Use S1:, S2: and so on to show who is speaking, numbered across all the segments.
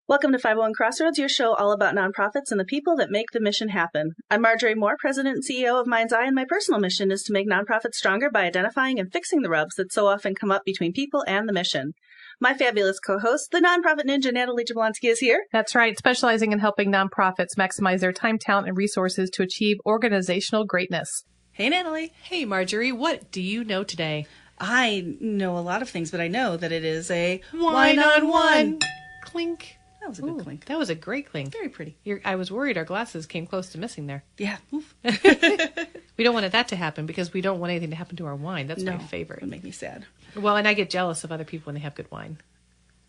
S1: Welcome to 501 Crossroads, your show all about nonprofits and the people that make the mission happen. I'm Marjorie Moore, President and CEO of Mind's Eye, and my personal mission is to make nonprofits stronger by identifying and fixing the rubs that so often come up between people and the mission. My fabulous co-host, the nonprofit ninja Natalie Jablonski, is here.
S2: That's right, specializing in helping nonprofits maximize their time, talent, and resources to achieve organizational greatness.
S1: Hey, Natalie.
S2: Hey, Marjorie, what do you know today?
S1: I know a lot of things, but I know that it is a
S2: Wine on one. Clink.
S1: That was a good clink.
S2: That was a great clink.
S1: Very pretty.
S2: I was worried our glasses came close to missing there.
S1: Yeah.
S2: We don't want that to happen because we don't want anything to happen to our wine. That's my favorite.
S1: It would make me sad.
S2: Well, and I get jealous of other people when they have good wine.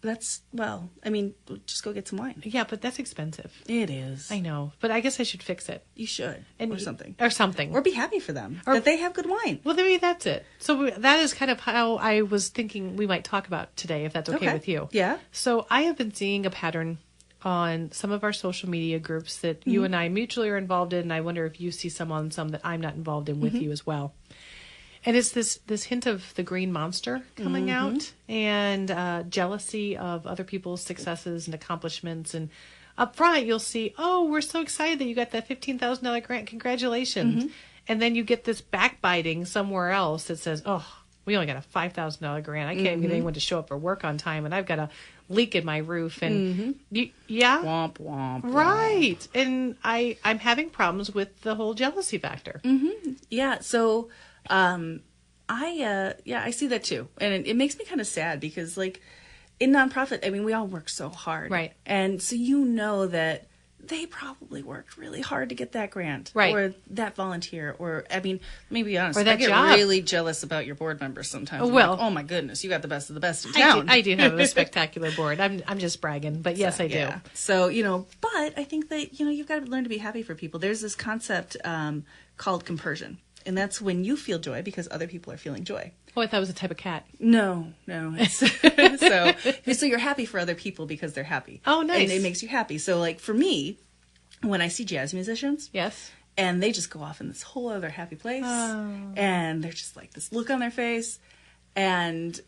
S1: Just go get some wine.
S2: Yeah, but that's expensive.
S1: It is.
S2: I know, but I guess I should fix it.
S1: You should.
S2: Or something.
S1: Or be happy for them that they have good wine.
S2: Well, maybe that's it. So that is kind of how I was thinking we might talk about today, if that's okay with you.
S1: Yeah.
S2: So I have been seeing a pattern on some of our social media groups that you and I mutually are involved in, and I wonder if you see some on some that I'm not involved in with you as well. And it's this hint of the green monster coming out and jealousy of other people's successes and accomplishments. And up front, you'll see, oh, we're so excited that you got that $15,000 grant. Congratulations. And then you get this backbiting somewhere else that says, oh, we only got a $5,000 grant. I can't even get anyone to show up for work on time. And I've got a leak in my roof. And yeah.
S1: Womp, womp, womp.
S2: Right. And I'm having problems with the whole jealousy factor.
S1: Yeah. So... I see that too. And it makes me kind of sad because like in nonprofit, I mean, we all work so hard.
S2: Right.
S1: And so you know that they probably worked really hard to get that grant.
S2: Right.
S1: Or that volunteer. Or, I mean, let me be honest.
S2: Or that
S1: I get
S2: job.
S1: really jealous about your board members sometimes. I'm
S2: Well,
S1: like, oh my goodness, you got the best of the best in town.
S2: I do have a spectacular board. I'm just bragging, but yes, I do.
S1: Yeah. So, but I think that, you've got to learn to be happy for people. There's this concept called compersion. And that's when you feel joy because other people are feeling joy.
S2: Oh, I thought it was a type of cat.
S1: No. It's so you're happy for other people because they're happy.
S2: Oh, nice.
S1: And it makes you happy. So like for me, when I see jazz musicians.
S2: Yes.
S1: And they just go off in this whole other happy place. Oh. And they're just like this look on their face. And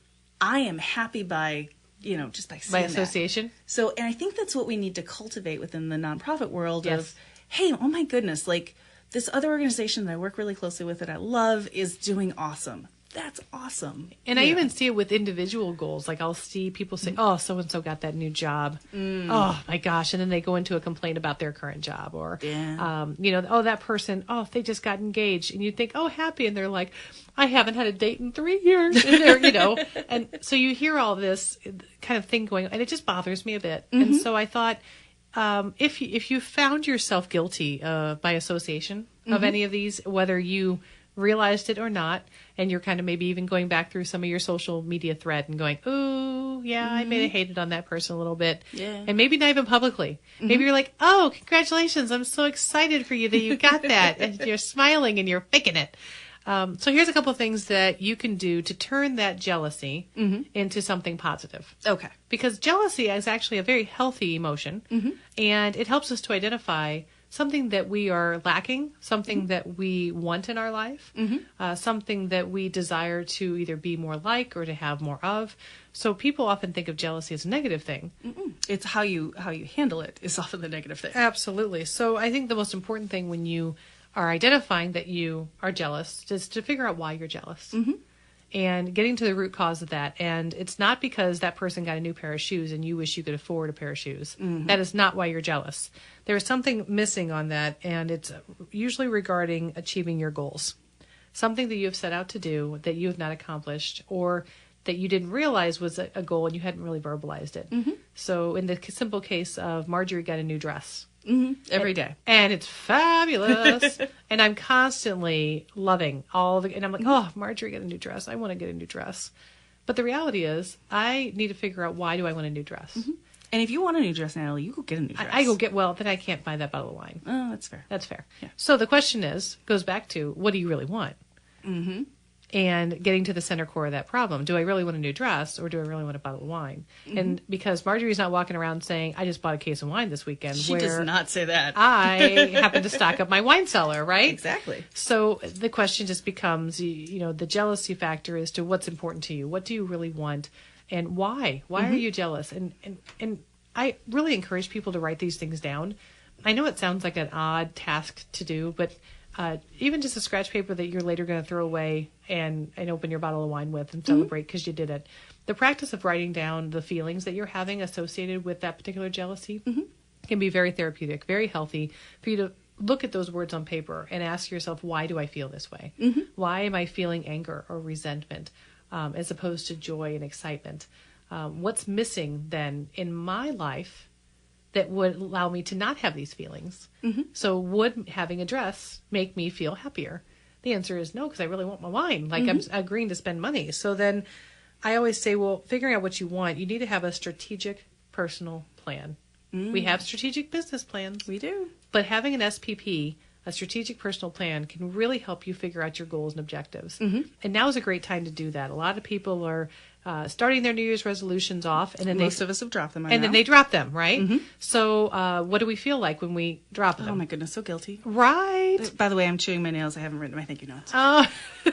S1: I am happy by, just by seeing
S2: by association.
S1: That. So, and I think that's what we need to cultivate within the nonprofit world of, hey, oh my goodness, like, this other organization that I work really closely with that I love is doing awesome. That's awesome.
S2: And I even see it with individual goals. Like I'll see people say, oh, so-and-so got that new job. Oh, my gosh. And then they go into a complaint about their current job. Or, oh, that person, oh, they just got engaged. And you think, oh, happy. And they're like, I haven't had a date in 3 years. And they're, And so you hear all this kind of thing going on. And it just bothers me a bit. And so I thought, if you found yourself guilty by association of any of these, whether you realized it or not, and you're kind of maybe even going back through some of your social media thread and going, ooh, yeah, I may have hated on that person a little bit.
S1: Yeah. And
S2: maybe not even publicly. Maybe you're like, oh, congratulations. I'm so excited for you that you got that. And you're smiling and you're faking it. So here's a couple of things that you can do to turn that jealousy into something positive.
S1: Okay.
S2: Because jealousy is actually a very healthy emotion, and it helps us to identify something that we are lacking, something that we want in our life, something that we desire to either be more like or to have more of. So people often think of jealousy as a negative thing.
S1: It's how you handle it is often the negative thing.
S2: Absolutely. So I think the most important thing when you are identifying that you are jealous is to figure out why you're jealous. And getting to the root cause of that. And it's not because that person got a new pair of shoes and you wish you could afford a pair of shoes. That is not why you're jealous. There is something missing on that, and it's usually regarding achieving your goals. Something that you have set out to do that you have not accomplished, or that you didn't realize was a goal and you hadn't really verbalized it. So in the simple case of Marjorie got a new dress.
S1: Every day.
S2: And it's fabulous. And I'm constantly loving and I'm like, oh, Marjorie got a new dress. I want to get a new dress. But the reality is I need to figure out, why do I want a new dress?
S1: And if you want a new dress, Natalie, you go get a new dress.
S2: I go get, then I can't buy that bottle of wine.
S1: Oh, that's fair.
S2: That's fair.
S1: Yeah.
S2: So the question goes back to, what do you really want? And getting to the center core of that problem. Do I really want a new dress, or do I really want a bottle of wine? And because Marjorie's not walking around saying, I just bought a case of wine this weekend.
S1: She does not say that.
S2: I happen to stock up my wine cellar, right?
S1: Exactly.
S2: So the question just becomes, the jealousy factor as to what's important to you. What do you really want? And why? Why are you jealous? And I really encourage people to write these things down. I know it sounds like an odd task to do, but even just a scratch paper that you're later going to throw away and open your bottle of wine with and celebrate because you did it. The practice of writing down the feelings that you're having associated with that particular jealousy can be very therapeutic, very healthy for you to look at those words on paper and ask yourself, why do I feel this way? Why am I feeling anger or resentment as opposed to joy and excitement? What's missing then in my life that would allow me to not have these feelings? So would having a dress make me feel happier? The answer is no, because I really want my wine. Like I'm agreeing to spend money. So then I always say, well, figuring out what you want, you need to have a strategic personal plan. We have strategic business plans.
S1: We do.
S2: But having an SPP, a strategic personal plan, can really help you figure out your goals and objectives. And now is a great time to do that. A lot of people are starting their New Year's resolutions off, and then
S1: most of us have dropped them.
S2: Then they drop them, right? So what do we feel like when we drop them?
S1: Oh my goodness, so guilty.
S2: Right.
S1: By the way, I'm chewing my nails. I haven't written my thank you notes.
S2: Oh,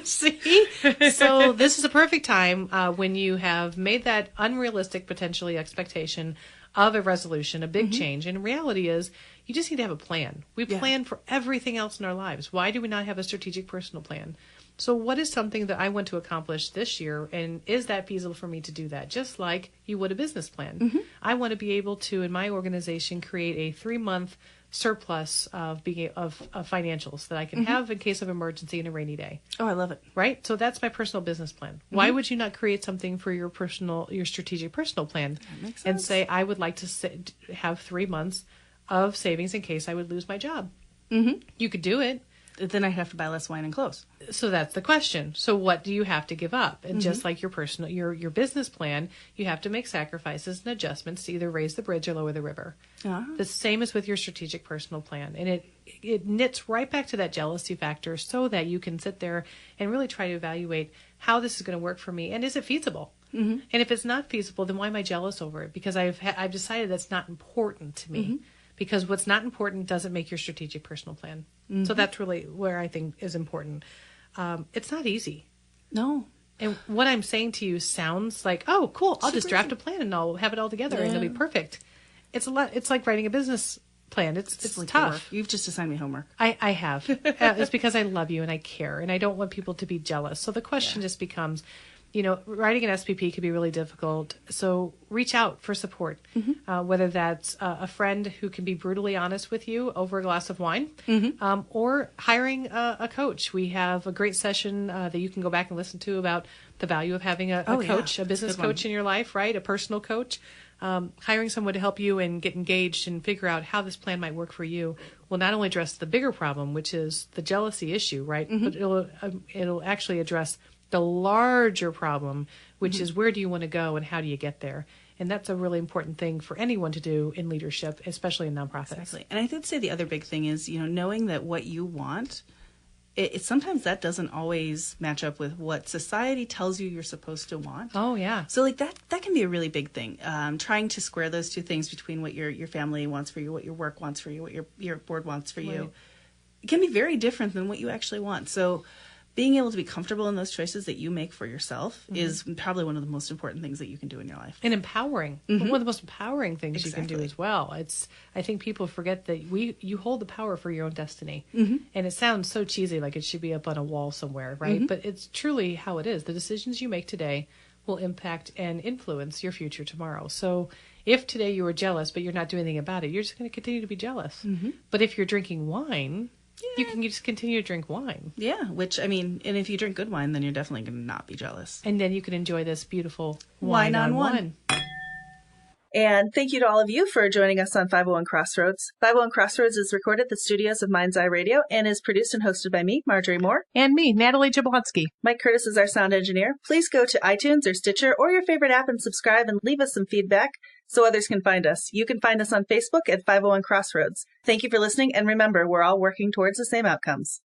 S2: see? So this is a perfect time when you have made that unrealistic, potentially, expectation of a resolution, a big change. And reality is, you just need to have a plan. We plan for everything else in our lives. Why do we not have a strategic personal plan? So what is something that I want to accomplish this year, and is that feasible for me to do that? Just like you would a business plan. I want to be able to, in my organization, create a 3-month surplus of financials that I can have in case of emergency and a rainy day.
S1: Oh, I love it.
S2: Right? So that's my personal business plan. Why would you not create something for your strategic personal plan?
S1: That makes sense.
S2: And say, I would like to have 3 months of savings in case I would lose my job. You could do it.
S1: Then I have to buy less wine and clothes.
S2: So that's the question. So what do you have to give up? And just like your business plan, you have to make sacrifices and adjustments to either raise the bridge or lower the river. The same as with your strategic personal plan. And it knits right back to that jealousy factor so that you can sit there and really try to evaluate how this is going to work for me. And is it feasible? And if it's not feasible, then why am I jealous over it? Because I've decided that's not important to me. Because what's not important doesn't make your strategic personal plan. So that's really where I think is important. It's not easy.
S1: No.
S2: And what I'm saying to you sounds like, oh, cool, I'll just draft a plan and I'll have it all together and it'll be perfect. It's a lot. It's like writing a business plan. It's
S1: like
S2: tough.
S1: You've just assigned me homework.
S2: I have. It's because I love you and I care and I don't want people to be jealous. So the question just becomes, writing an SPP can be really difficult. So reach out for support, whether that's a friend who can be brutally honest with you over a glass of wine, or hiring a coach. We have a great session that you can go back and listen to about the value of having a coach, a business coach in your life, right? A personal coach. Hiring someone to help you and get engaged and figure out how this plan might work for you will not only address the bigger problem, which is the jealousy issue, right? But it'll actually address the larger problem, which is where do you want to go and how do you get there? And that's a really important thing for anyone to do in leadership, especially in nonprofits.
S1: Exactly. And I would say the other big thing is, knowing that what you want, it sometimes that doesn't always match up with what society tells you you're supposed to want.
S2: Oh, yeah.
S1: So like that can be a really big thing. Trying to square those two things between what your family wants for you, what your work wants for you, what your board wants for you, it can be very different than what you actually want. So being able to be comfortable in those choices that you make for yourself is probably one of the most important things that you can do in your life.
S2: And empowering. One of the most empowering things you can do as well. I think people forget that you hold the power for your own destiny. And it sounds so cheesy, like it should be up on a wall somewhere, right? But it's truly how it is. The decisions you make today will impact and influence your future tomorrow. So if today you were jealous, but you're not doing anything about it, you're just going to continue to be jealous. But if you're drinking wine, you can just continue to drink wine. Yeah,
S1: and if you drink good wine, then you're definitely going to not be jealous.
S2: And then you can enjoy this beautiful wine on one.
S1: And thank you to all of you for joining us on 501 Crossroads. 501 Crossroads is recorded at the studios of Mind's Eye Radio and is produced and hosted by me, Marjorie Moore.
S2: And me, Natalie Jablonski.
S1: Mike Curtis is our sound engineer. Please go to iTunes or Stitcher or your favorite app and subscribe and leave us some feedback so others can find us. You can find us on Facebook at 501 Crossroads. Thank you for listening, and remember, we're all working towards the same outcomes.